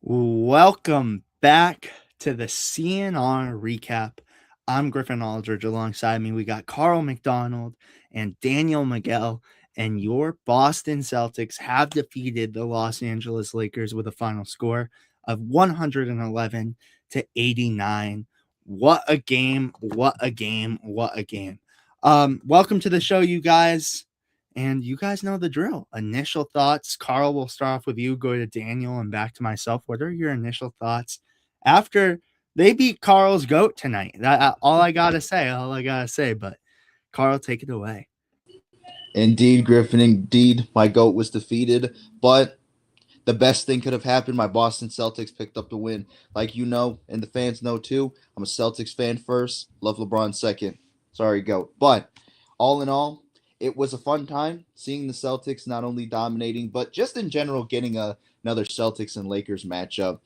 Welcome back to the CNR recap. I'm Griffin Aldrich. Alongside me, we got Carl McDonald and Daniel Miguel. And your Boston Celtics have defeated the Los Angeles Lakers with a final score of 111 to 89. What a game! What a game! What a game! Welcome to the show, you guys. And you guys know the drill. Initial thoughts. Carl, will start off with you, go to Daniel, and back to myself. What are your initial thoughts after they beat Carl's GOAT tonight? That all I gotta say. All I gotta say. But Carl, take it away. Indeed, Griffin, indeed, my GOAT was defeated, but the best thing could have happened. My Boston Celtics picked up the win. Like you know, and the fans know too, I'm a Celtics fan first, love LeBron second. Sorry, GOAT. But all in all, it was a fun time seeing the Celtics not only dominating, but just in general getting another Celtics and Lakers matchup.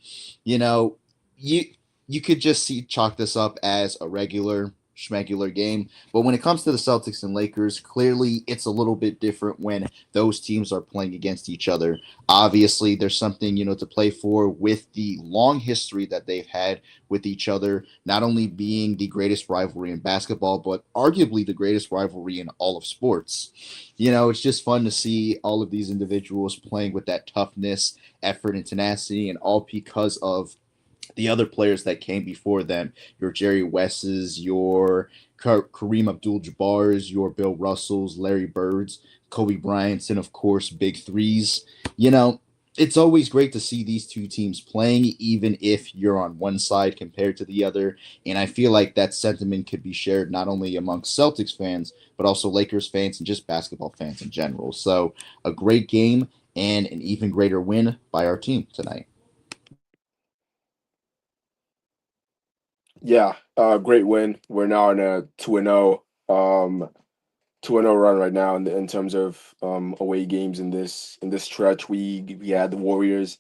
You know, you you could just chalk this up as a regular schmegular game. But when it comes to the Celtics and Lakers, clearly it's a little bit different when those teams are playing against each other. Obviously, there's something, to play for with the long history that they've had with each other, not only being the greatest rivalry in basketball, but arguably the greatest rivalry in all of sports. It's just fun to see all of these individuals playing with that toughness, effort, and tenacity, and all because of the other players that came before them, your Jerry West's, your Kareem Abdul-Jabbar's, your Bill Russell's, Larry Bird's, Kobe Bryant's, and of course, big threes. It's always great to see these two teams playing, even if you're on one side compared to the other. And I feel like that sentiment could be shared not only amongst Celtics fans, but also Lakers fans and just basketball fans in general. So, a great game and an even greater win by our team tonight. Yeah, great win. We're now in a 2-0 2-0 run right now in terms of away games in this stretch. We had the Warriors.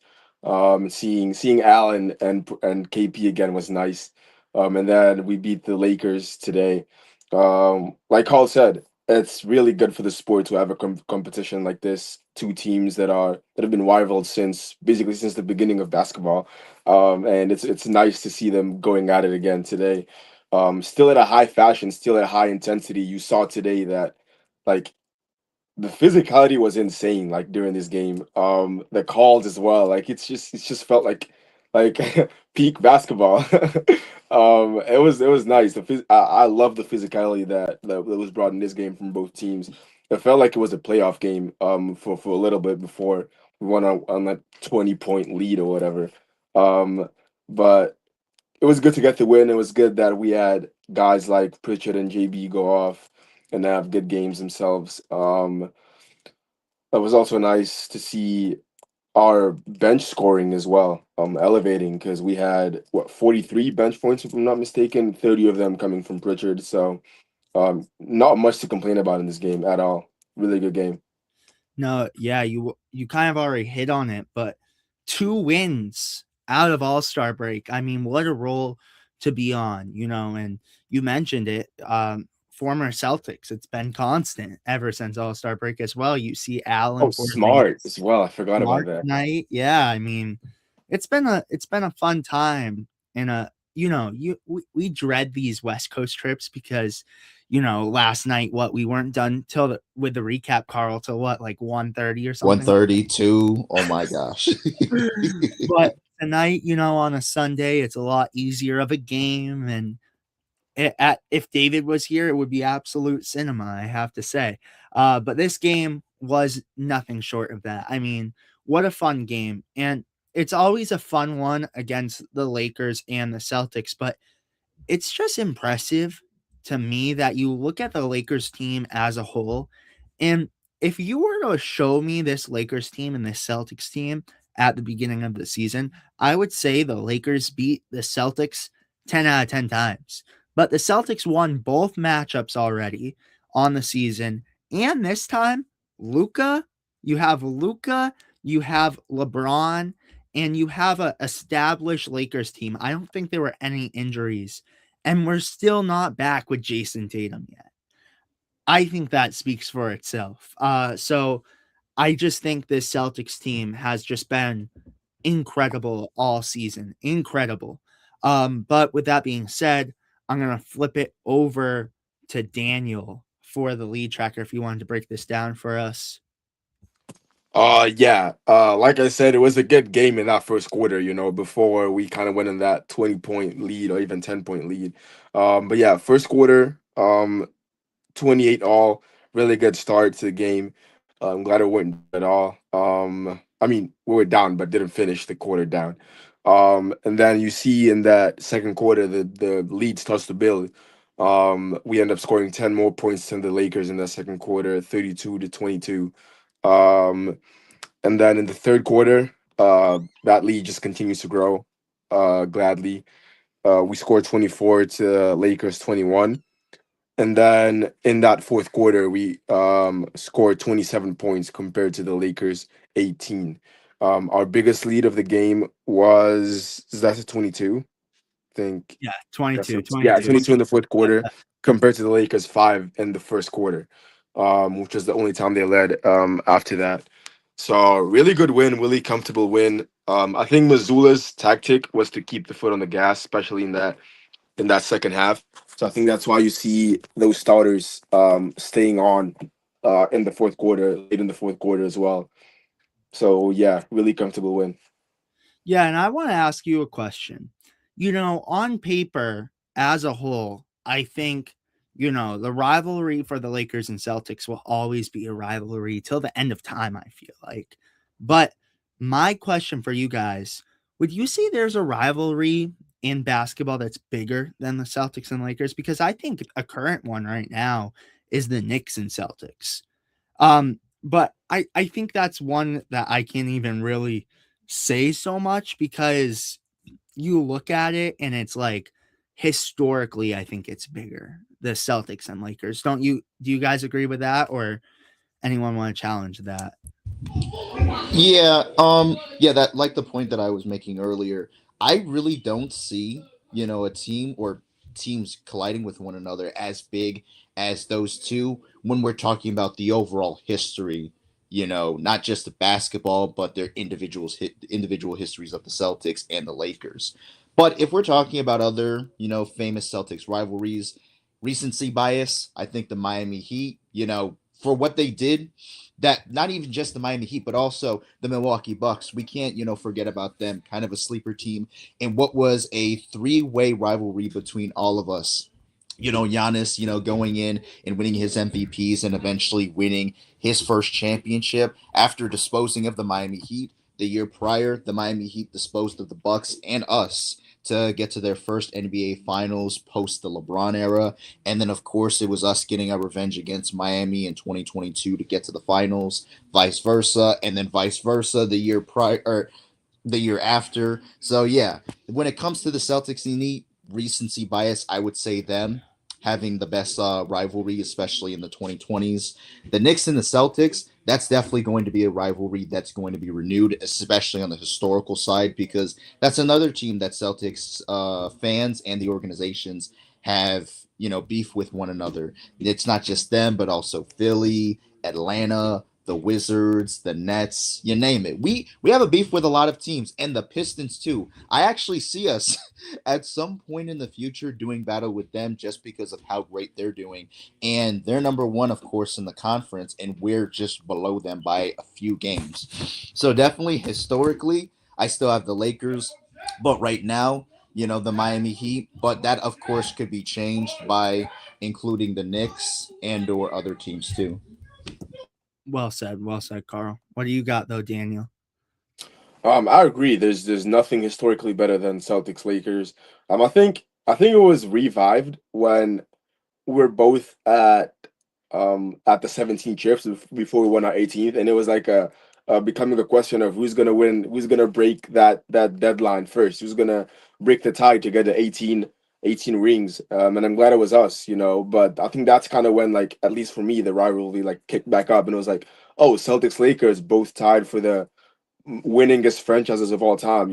Seeing Allen and KP again was nice. And then we beat the Lakers today. Like Carl said, it's really good for the sport to have a competition like this. Two teams that have been rivals since the beginning of basketball. And it's nice to see them going at it again today. Still at a high fashion, still at a high intensity. You saw today that like the physicality was insane, like during this game. The calls as well, like it's just felt like peak basketball. It was nice. I love the physicality that was brought in this game from both teams. It felt like it was a playoff game for a little bit before we went on that 20-point lead or whatever. Um, but it was good to get the win. It was good that we had guys like Pritchard and JB go off and have good games themselves. It was also nice to see our bench scoring as well, elevating because we had 43 bench points if I'm not mistaken, 30 of them coming from Pritchard. So not much to complain about in this game at all. Really good game. No, yeah, you kind of already hit on it, but 2 wins out of All-Star break. I mean, what a role to be on, and you mentioned it. Former Celtics, it's been constant ever since All-Star break as well. You see Oh, Allen smart as well. I forgot about Smart that. night. Yeah, I mean, it's been a fun time and we dread these West Coast trips because last night we weren't done with the recap, Carl, till what, like 1:30 or something. 132. Oh my gosh. But tonight, on a Sunday, it's a lot easier of a game, and if David was here, it would be absolute cinema, I have to say. But this game was nothing short of that. I mean, what a fun game. And it's always a fun one against the Lakers and the Celtics, but it's just impressive to me that you look at the Lakers team as a whole. And if you were to show me this Lakers team and this Celtics team at the beginning of the season, I would say the Lakers beat the Celtics 10 out of 10 times. But the Celtics won both matchups already on the season. And this time, Luca, you have LeBron, and you have a established Lakers team. I don't think there were any injuries, and we're still not back with Jason Tatum yet. I think that speaks for itself. So I just think this Celtics team has just been incredible all season. Incredible. But with that being said, I'm gonna flip it over to Daniel for the lead tracker if you wanted to break this down for us. Yeah. Like I said, it was a good game in that first quarter, before we kind of went in that 20-point lead or even 10-point lead. But yeah, first quarter, 28 all, really good start to the game. I'm glad it went at all. I mean, we were down, but didn't finish the quarter down. And then you see in that second quarter, the lead starts to build. We end up scoring 10 more points than the Lakers in that second quarter, 32-22. Um, and then in the third quarter, that lead just continues to grow, gladly. We scored 24 to Lakers 21. And then in that fourth quarter, we scored 27 points compared to the Lakers 18. Our biggest lead of the game was, that's a 22, I think. Yeah, That's 22, yeah, 22. 22 in the fourth quarter compared to the Lakers 5 in the first quarter, which was the only time they led after that. So really good win, really comfortable win. I think Missoula's tactic was to keep the foot on the gas, especially in that second half. So I think that's why you see those starters staying on in the fourth quarter, late in the fourth quarter as well. So yeah, really comfortable win. Yeah, and I want to ask you a question. On paper, as a whole, I think, the rivalry for the Lakers and Celtics will always be a rivalry till the end of time, I feel like. But my question for you guys, would you say there's a rivalry in basketball that's bigger than the Celtics and Lakers? Because I think a current one right now is the Knicks and Celtics. But I think that's one that I can't even really say so much because you look at it and it's like historically, I think it's bigger, the Celtics and Lakers. Don't you? Do you guys agree with that, or anyone want to challenge that? Yeah, yeah, that like the point that I was making earlier. I really don't see, a team or teams colliding with one another as big as those two when we're talking about the overall history, not just the basketball, but their individual histories of the Celtics and the Lakers. But if we're talking about other, famous Celtics rivalries, recency bias, I think the Miami Heat, for what they did, that not even just the Miami Heat, but also the Milwaukee Bucks. We can't, forget about them. Kind of a sleeper team in what was a three-way rivalry between all of us. Giannis, going in and winning his MVPs and eventually winning his first championship after disposing of the Miami Heat. The year prior, the Miami Heat disposed of the Bucks and us to get to their first NBA Finals post the LeBron era. And then, of course, it was us getting our revenge against Miami in 2022 to get to the finals, vice versa, and then vice versa the year prior, or the year after. So, yeah, when it comes to the Celtics and Heat, recency bias, I would say them having the best rivalry, especially in the 2020s. The Knicks and the Celtics, that's definitely going to be a rivalry that's going to be renewed, especially on the historical side, because that's another team that Celtics fans and the organizations have, beef with one another. It's not just them, but also Philly, Atlanta, the Wizards, the Nets, you name it. We have a beef with a lot of teams, and the Pistons too. I actually see us at some point in the future doing battle with them just because of how great they're doing. And they're number one, of course, in the conference, and we're just below them by a few games. So definitely historically, I still have the Lakers, but right now, the Miami Heat. But that, of course, could be changed by including the Knicks and or other teams too. Well said, Carl. What do you got though, Daniel? I agree. There's nothing historically better than Celtics Lakers. I think it was revived when we're both at the 17 chips before we won our 18th, and it was like a becoming a question of who's gonna win, who's gonna break that deadline first, who's gonna break the tie to get the 18 rings. And I'm glad it was us, But I think that's kind of when, like, at least for me, the rivalry like kicked back up, and it was like, oh, Celtics Lakers both tied for the winningest franchises of all time.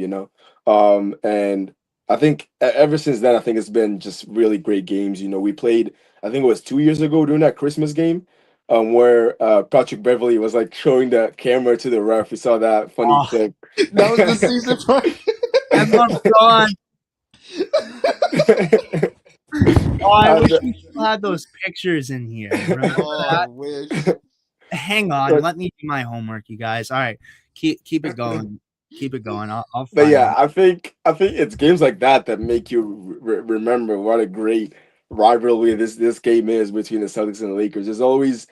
And I think ever since then, I think it's been just really great games. We played, I think it was 2 years ago during that Christmas game. where Patrick Beverly was like showing the camera to the ref. We saw that funny Oh, clip. That was the season part. I love John. Oh, I wish And, we still had those pictures in here. Remember Oh, I that? wish. Hang on, but let me do my homework, you guys. All right, keep it going. Keep it going. I'll But find yeah, them. I think it's games like that that make you remember what a great rivalry this game is between the Celtics and the Lakers. There's always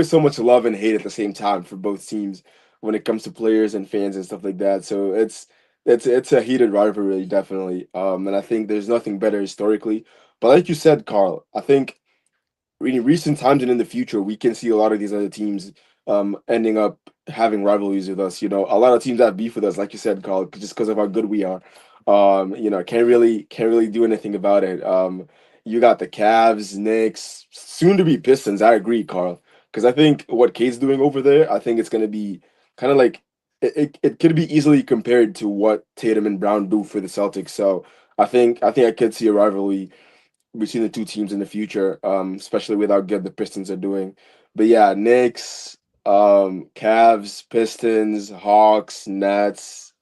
so much love and hate at the same time for both teams when it comes to players and fans and stuff like that. So it's a heated rivalry, definitely. And I think there's nothing better historically. But like you said, Carl, I think in recent times and in the future, we can see a lot of these other teams ending up having rivalries with us. A lot of teams have beef with us, like you said, Carl, just because of how good we are. Can't really do anything about it. You got the Cavs, Knicks, soon to be Pistons. I agree, Carl, because I think what Kate's doing over there, I think it's going to be kind of like it could be easily compared to what Tatum and Brown do for the Celtics. So I think I could see a rivalry between the two teams in the future, especially with how good the Pistons are doing. But yeah, Knicks, Cavs, Pistons, Hawks, Nets,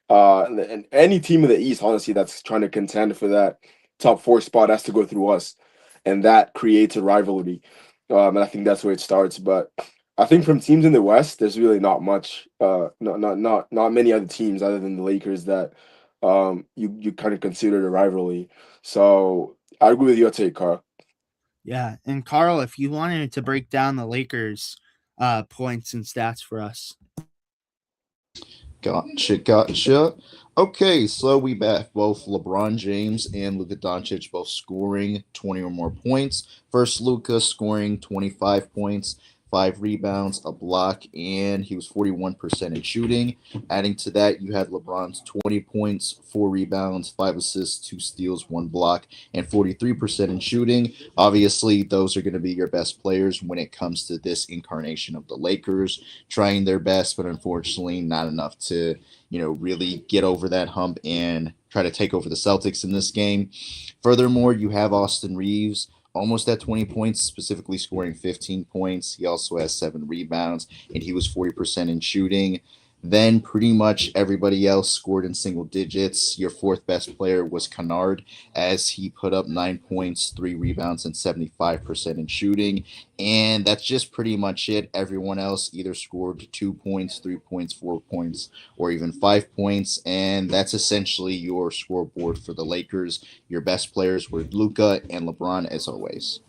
and any team in the East, honestly, that's trying to contend for that top four spot has to go through us, and that creates a rivalry. And I think that's where it starts. But I think from teams in the West, there's really not much, not many other teams other than the Lakers that you kind of consider a rivalry. So I agree with your take, Carl. Yeah, and Carl, if you wanted to break down the Lakers points and stats for us. Gotcha. Okay, so we have both LeBron James and Luka Doncic both scoring 20 or more points. First, Luka scoring 25 points, 5 rebounds, a block, and he was 41% in shooting. Adding to that, you had LeBron's 20 points, 4 rebounds, 5 assists, 2 steals, 1 block, and 43% in shooting. Obviously, those are going to be your best players when it comes to this incarnation of the Lakers, trying their best, but unfortunately not enough to, really get over that hump and try to take over the Celtics in this game. Furthermore, you have Austin Reeves almost at 20 points, specifically scoring 15 points. He also has 7 rebounds, and he was 40% in shooting. Then pretty much everybody else scored in single digits. Your fourth best player was Kennard, as he put up 9 points, 3 rebounds, and 75% in shooting. And that's just pretty much it. Everyone else either scored 2 points, 3 points, 4 points, or even 5 points. And that's essentially your scoreboard for the Lakers. Your best players were Luca and LeBron, as always.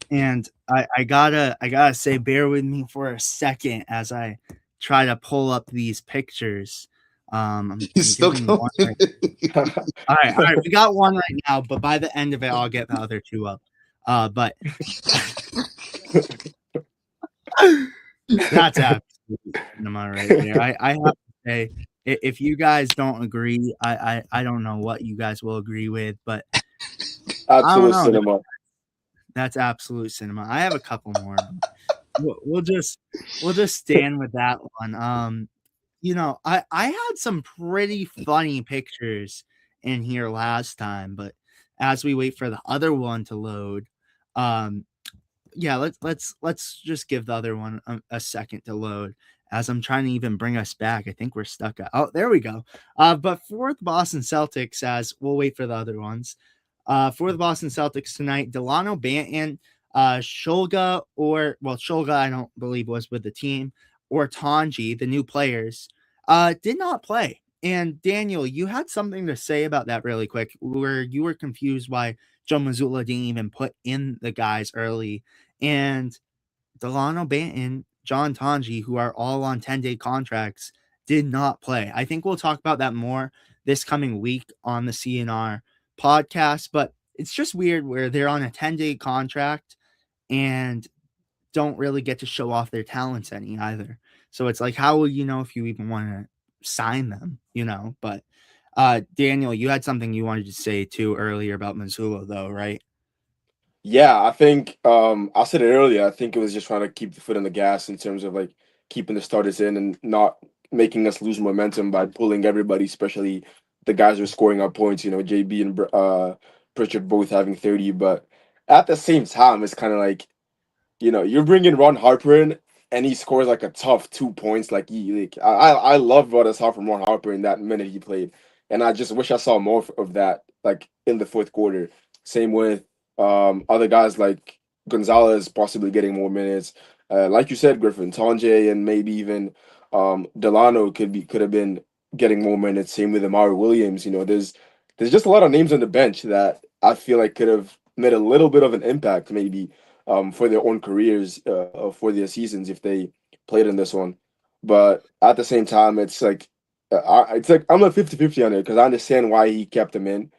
And I gotta say, bear with me for a second as I try to pull up these pictures. He's I'm still getting going. one right. All right, we got one right now, but by the end of it, I'll get the other two up. But that's absolute cinema right there. I have to say, if you guys don't agree, I don't know what you guys will agree with, but I don't Absolute know. cinema. That's absolute cinema. I have a couple more, but we'll just stand with that one. I had some pretty funny pictures in here last time, but as we wait for the other one to load, um, yeah, let's just give the other one a second to load as I'm trying to even bring us back. I think we're stuck. Oh, there we go. But for the Boston Celtics, as we'll wait for the other ones. For the Boston Celtics tonight, Delano Banton, Shulga, I don't believe was with the team, or Tanji, the new players, did not play. And Daniel, you had something to say about that really quick, where you were confused why Joe Mazzulla didn't even put in the guys early. And Delano Banton, John Tanji, who are all on 10-day contracts, did not play. I think we'll talk about that more this coming week on the CNR podcast, but it's just weird where they're on a 10-day contract and don't really get to show off their talents any either. So it's like, how will you know if you even want to sign them? But Daniel, you had something you wanted to say too earlier about Missoula, though, right? Yeah, I think I said it earlier. I think it was just trying to keep the foot on the gas in terms of like keeping the starters in and not making us lose momentum by pulling everybody, especially the guys who are scoring our points. JB and Pritchard both having 30, but at the same time, it's kind of like you bring in Ron Harper in, and he scores like a tough 2 points. I love what I saw from Ron Harper in that minute he played, and I just wish I saw more of that like in the fourth quarter. Same with other guys like Gonzalez possibly getting more minutes. Like you said, Griffin, Tonje, and maybe even Delano could have been getting more minutes. Same with Amari Williams. There's just a lot of names on the bench that I feel like could have made a little bit of an impact, maybe for their own careers, for their seasons if they played in this one. But at the same time, it's like I'm a 50-50 on it because I understand why he kept him in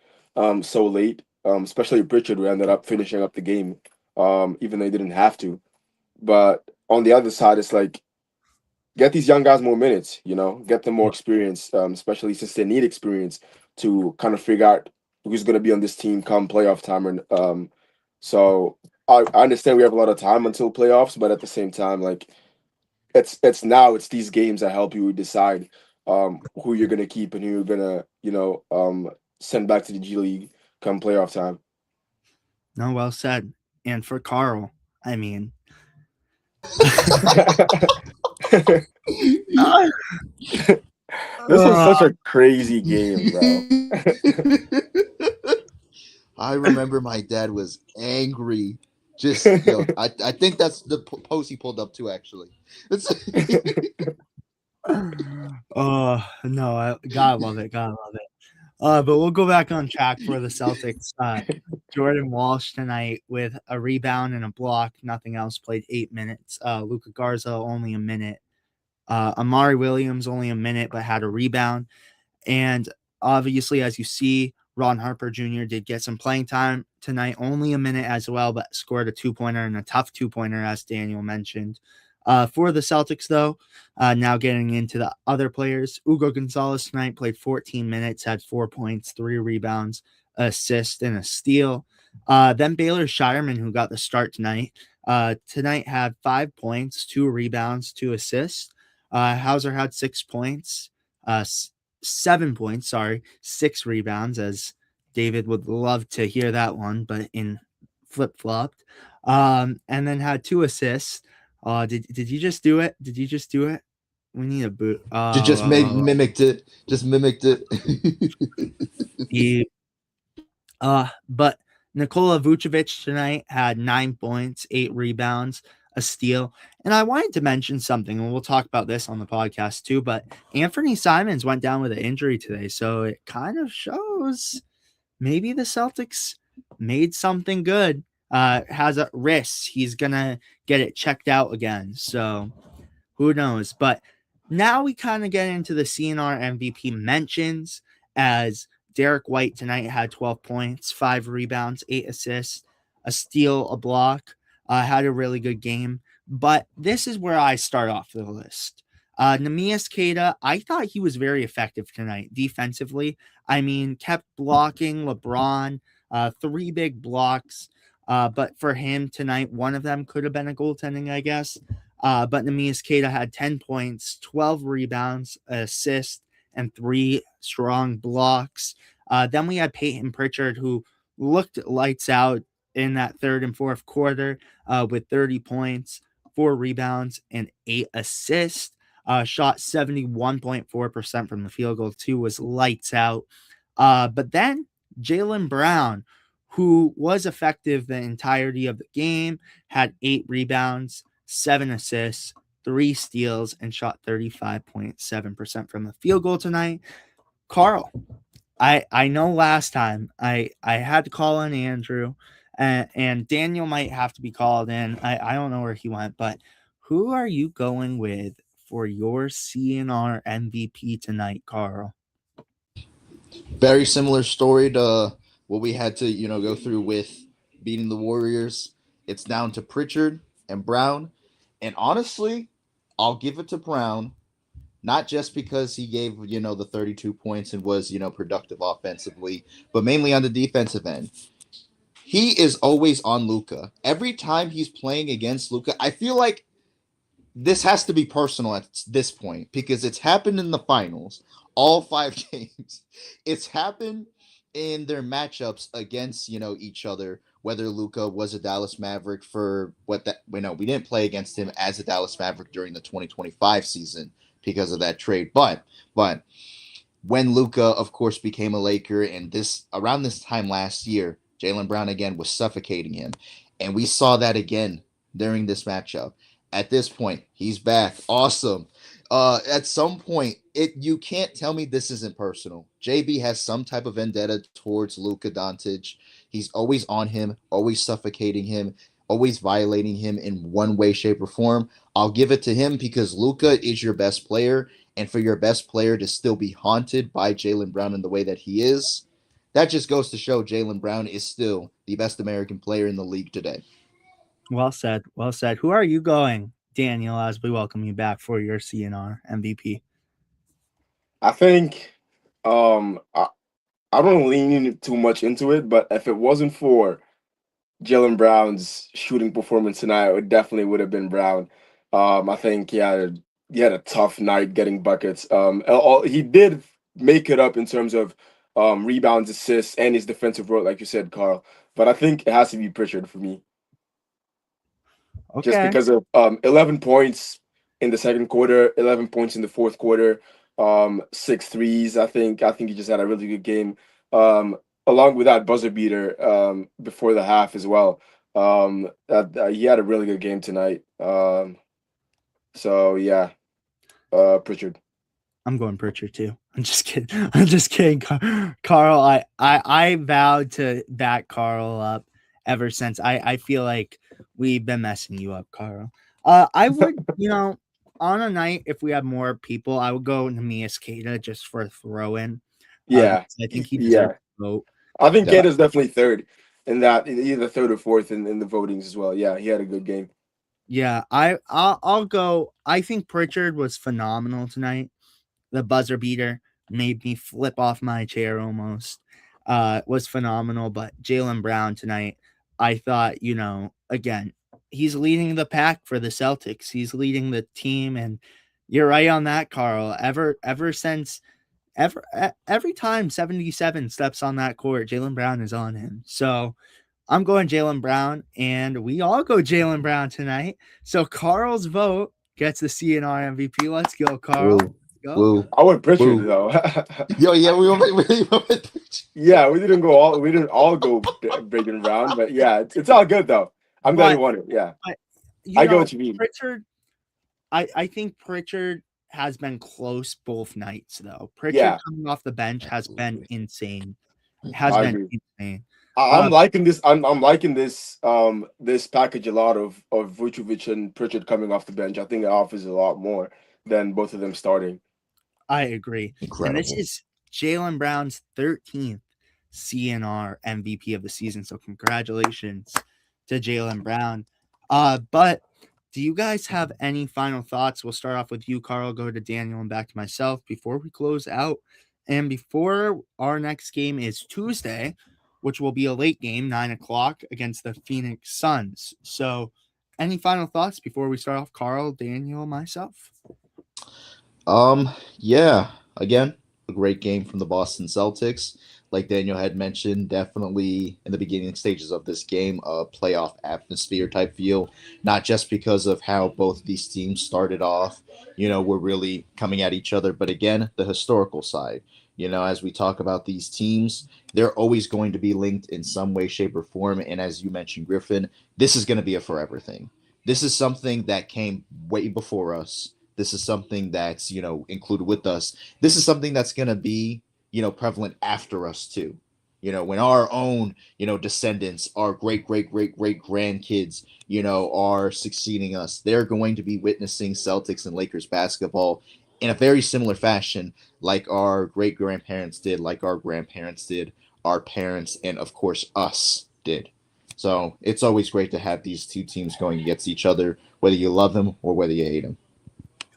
so late, especially Pritchard, who ended up finishing up the game, even though he didn't have to. But on the other side, it's like get these young guys more minutes, get them more experience, especially since they need experience to kind of figure out who's going to be on this team come playoff time. So I understand we have a lot of time until playoffs, but at the same time, like it's these games that help you decide who you're going to keep and who you're going to, send back to the G League come playoff time. No, well said. And for Carl, I mean, This was such a crazy game, bro. I remember my dad was angry. I think that's the post he pulled up too. Actually, no, gotta love it, gotta love it. But we'll go back on track for the Celtics. Jordan Walsh tonight with a rebound and a block. Nothing else. Played 8 minutes. Luka Garza only a minute. Amari Williams only a minute, but had a rebound. And obviously, as you see, Ron Harper Jr. did get some playing time tonight, only a minute as well, but scored a 2-pointer and a tough 2-pointer, as Daniel mentioned. For the Celtics, though, now getting into the other players, Hugo Gonzalez tonight played 14 minutes, had 4 points, 3 rebounds, assist, and a steal. Then Baylor Shireman, who got the start tonight, had 5 points, 2 rebounds, 2 assists. Hauser had 6 points, 7 points, 6 rebounds, as David would love to hear that one, but in flip-flopped. And then had 2 assists. Did you just do it? Did you just do it? We need a boot. mimicked it. Just mimicked it. But Nikola Vucevic tonight had 9 points, 8 rebounds, a steal. And I wanted to mention something, and we'll talk about this on the podcast too, but Anthony Simons went down with an injury today. So it kind of shows maybe the Celtics made something good. Has a wrist. He's going to get it checked out again. So who knows? But now we kind of get into the CNR MVP mentions, as Derek White tonight had 12 points, 5 rebounds, 8 assists, a steal, a block, had a really good game. But this is where I start off the list. Neemias Queta, I thought he was very effective tonight defensively. I mean, kept blocking LeBron, 3 big blocks. But for him tonight, one of them could have been a goaltending, I guess. But Neemias Queta had 10 points, 12 rebounds, an assist, and 3 strong blocks. Then we had Peyton Pritchard, who looked lights out in that third and fourth quarter with 30 points, 4 rebounds, and 8 assists. Shot 71.4% from the field goal, too, was lights out. But then Jaylen Brown, who was effective the entirety of the game, had 8 rebounds, 7 assists, 3 steals, and shot 35.7% from the field goal tonight. Carl, I know last time I had to call in Andrew, and Daniel might have to be called in. I don't know where he went, but who are you going with for your CNR MVP tonight, Carl? Very similar story to what we had to, go through with beating the Warriors. It's down to Pritchard and Brown. And honestly, I'll give it to Brown, not just because he gave, the 32 points and was, productive offensively, but mainly on the defensive end. He is always on Luka. Every time he's playing against Luka, I feel like this has to be personal at this point because it's happened in the finals, all 5 games. It's happened in their matchups against each other, whether Luca was a Dallas Maverick for what that we didn't play against him as a Dallas Maverick during the 2025 season because of that trade, but when Luca, of course, became a Laker, and this around this time last year, Jaylen Brown again was suffocating him, and we saw that again during this matchup. At this point, he's back. Awesome. At some point, you can't tell me this isn't personal. JB has some type of vendetta towards Luka Doncic. He's always on him, always suffocating him, always violating him in one way, shape, or form. I'll give it to him because Luka is your best player, and for your best player to still be haunted by Jaylen Brown in the way that he is, that just goes to show Jaylen Brown is still the best American player in the league today. Well said. Well said. Who are you going, Daniel, as we welcome you back for your CNR MVP? I think I don't lean too much into it, but if it wasn't for Jaylen Brown's shooting performance tonight, it definitely would have been Brown. I think he had a tough night getting buckets. He did make it up in terms of rebounds, assists, and his defensive role, like you said, Carl. But I think it has to be Pritchard for me, just Okay. because of 11 points in the second quarter, 11 points in the fourth quarter, six threes. I think he just had a really good game. Along with that buzzer beater before the half as well. He had a really good game tonight. So yeah, Pritchard. I'm going Pritchard too. I'm just kidding. I'm just kidding, Carl. I vowed to back Carl up ever since. I feel like we've been messing you up, Carl. I would, on a night if we have more people, I would go Nemias Queta just for a throw in. Yeah, Because I think he deserves yeah. a vote. I think Yeah. Kate definitely third in that, either third or fourth in the votings as well. Yeah, he had a good game. Yeah, I'll go. I think Pritchard was phenomenal tonight. The buzzer beater made me flip off my chair almost. Was phenomenal, but Jaylen Brown tonight, I thought, again, he's leading the pack for the Celtics. He's leading the team, and you're right on that, Carl. Every time 77 steps on that court, Jaylen Brown is on him. So I'm going Jaylen Brown, and we all go Jaylen Brown tonight. So Carl's vote gets the CNR MVP. Let's go, Carl. Woo, Let's go. woo, I went Pritchard woo. though. Yo, yeah, we went. Yeah, we didn't all go big and round, but yeah, it's all good though. I'm glad he But, won it. Yeah, but I get what you mean. Pritchard, I think Pritchard has been close both nights, though. Pritchard Yeah, coming off the bench has been Absolutely. insane. Has I been agree. insane. I'm liking this. I'm liking this package a lot of Vucevic and Pritchard coming off the bench. I think it offers a lot more than both of them starting. I agree. And this Incredible. is Jaylen Brown's 13th CNR MVP of the season. So congratulations to Jaylen Brown. But do you guys have any final thoughts? We'll start off with you, Carl, go to Daniel and back to myself before we close out. And before our next game is Tuesday, which will be a late game, 9 o'clock against the Phoenix Suns. So any final thoughts before we start off, Carl, Daniel, myself? Yeah. Again, a great game from the Boston Celtics. Like Daniel had mentioned, definitely in the beginning stages of this game, a playoff atmosphere type feel. Not just because of how both these teams started off, were really coming at each other, but again, the historical side. As we talk about these teams, they're always going to be linked in some way, shape, or form. And as you mentioned, Griffin, this is going to be a forever thing. This is something that came way before us. This is something that's, included with us. This is something that's going to be, prevalent after us too. When our own, descendants, our great, great, great, great grandkids, are succeeding us, they're going to be witnessing Celtics and Lakers basketball in a very similar fashion, like our great grandparents did, like our grandparents did, our parents, and of course, us did. So it's always great to have these two teams going against each other, whether you love them or whether you hate them.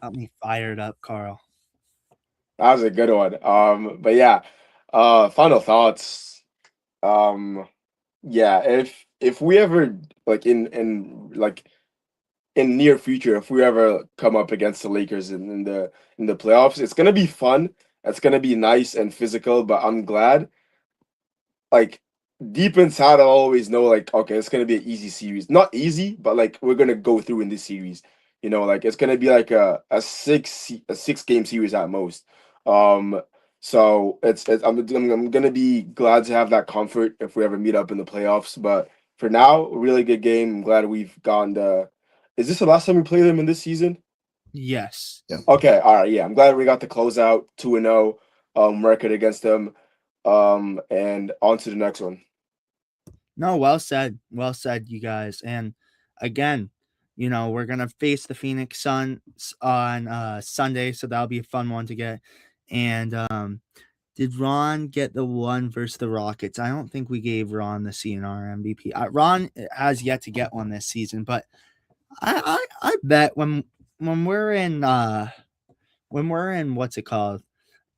Got me fired up, Carl. That was a good one. But yeah, final thoughts. Um, yeah, if we ever like in near future, if we ever come up against the Lakers in the playoffs, it's gonna be fun. It's gonna be nice and physical. But I'm glad like deep inside, I always know like, okay, it's gonna be an easy series. Not easy, but like we're gonna go through in this series. Like it's gonna be like a 6 game series at most. Um, so I'm gonna be glad to have that comfort if we ever meet up in the playoffs. But for now, really good game. I'm glad we've gotten the. Is this the last time we play them in this season? Yes. Yeah. Okay, all right, yeah. I'm glad we got the closeout 2-0 record against them. And on to the next one. No, well said. Well said, you guys. And again, we're gonna face the Phoenix Suns on Sunday, so that'll be a fun one to get. And did Ron get the one versus the Rockets? I don't think we gave Ron the CNR MVP. Ron has yet to get one this season, but I bet when we're in what's it called?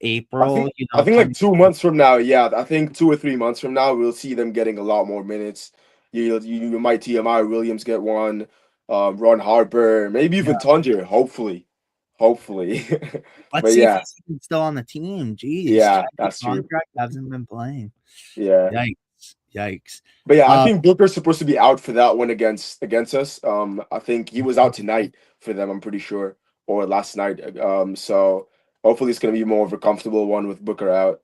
April, I think like coming 2 months from now, yeah, I think 2 or 3 months from now, we'll see them getting a lot more minutes. You might TMI Williams get one, Ron Harper, maybe even Tonjer, hopefully. let's But see if yeah, he's still on the team. Jeez, yeah, that's true. contract hasn't been playing. Yeah, Yikes. but yeah, I think Booker's supposed to be out for that one against us. I think he was out tonight for them. I'm pretty sure, or last night. So hopefully it's gonna be more of a comfortable one with Booker out.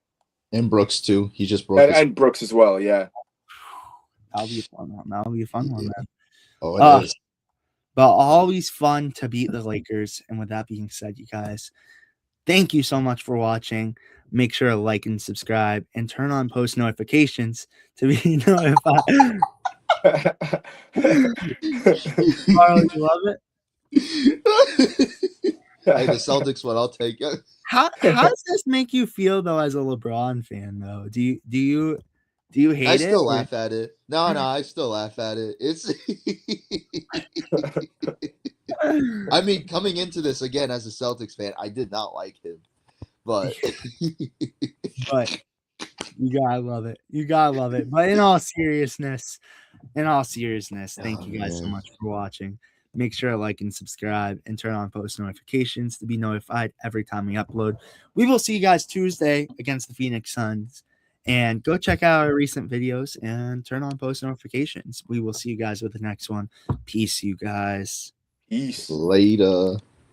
And Brooks too. He just broke his. And Brooks as well, yeah. That'll be a fun one. That'll be a fun one, man. Oh, it is. But always fun to beat the Lakers. And with that being said, you guys, thank you so much for watching. Make sure to like and subscribe and turn on post notifications to be notified. Carl, you love it? Hey, the Celtics one, I'll take it. How does this make you feel though as a LeBron fan though? Do you hate it? I still laugh at it. No, I still laugh at it. It's I mean, coming into this again as a Celtics fan, I did not like him. But but you gotta love it. You gotta love it. But in all seriousness, thank you guys so much for watching. Make sure to like and subscribe and turn on post notifications to be notified every time we upload. We will see you guys Tuesday against the Phoenix Suns. And go check out our recent videos and turn on post notifications. We will see you guys with the next one. Peace, you guys. Peace. Later.